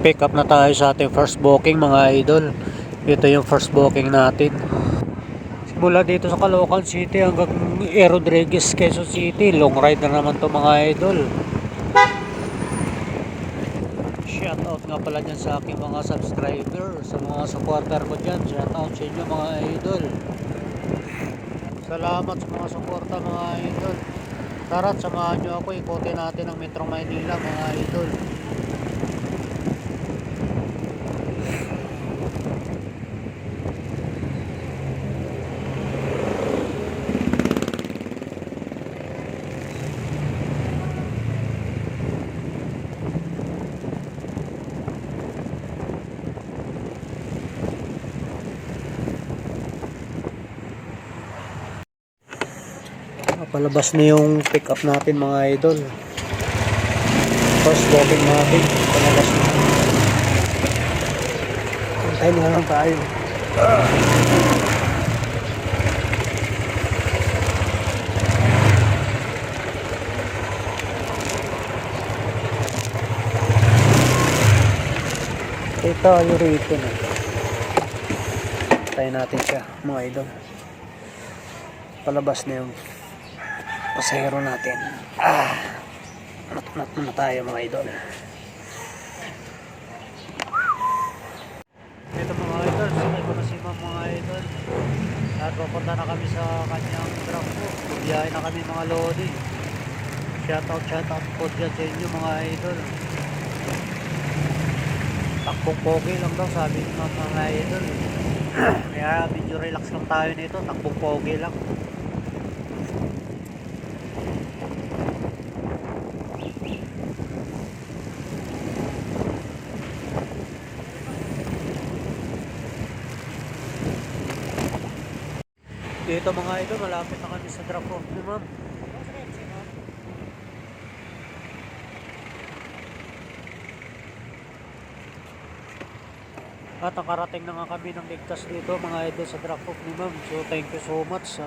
Pick up na tayo sa ating first booking mga idol. Ito yung first booking natin. Mula dito sa Caloocan City hanggang E. Rodriguez, Quezon City. Long ride na naman to mga idol. Shoutout nga pala dyan sa aking mga subscriber, sa mga supporter ko dyan. Shoutout sa inyo mga idol. Salamat sa mga suporta mga idol. Tara't samahan nyo ako, ikutin natin ang Metro Manila mga idol. Palabas na yung pick up natin mga idol. First booking natin palabas na. Hintayin na lang tayo. Ito yung rito na. Hintayin natin siya mga idol. Palabas na yung pasahero natin. Nat na tayo mga idol. Ito mga idol, sakay ko na si ma'am mga idol. At pupunta na kami sa kanyang truck po. Biyahe na kami mga lodi. Shoutout po dyan sa inyo mga idol. Takbong pogi lang daw sabi ni ma'am mga idol. Kaya medyo relax lang tayo nito. Takbong pogi lang. Dito mga idol, malapit na kami sa drop off ni ma'am. At nakarating na nga kami ng ligtas dito mga idol sa drop off ni ma'am. So thank you so much.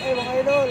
Mga idol,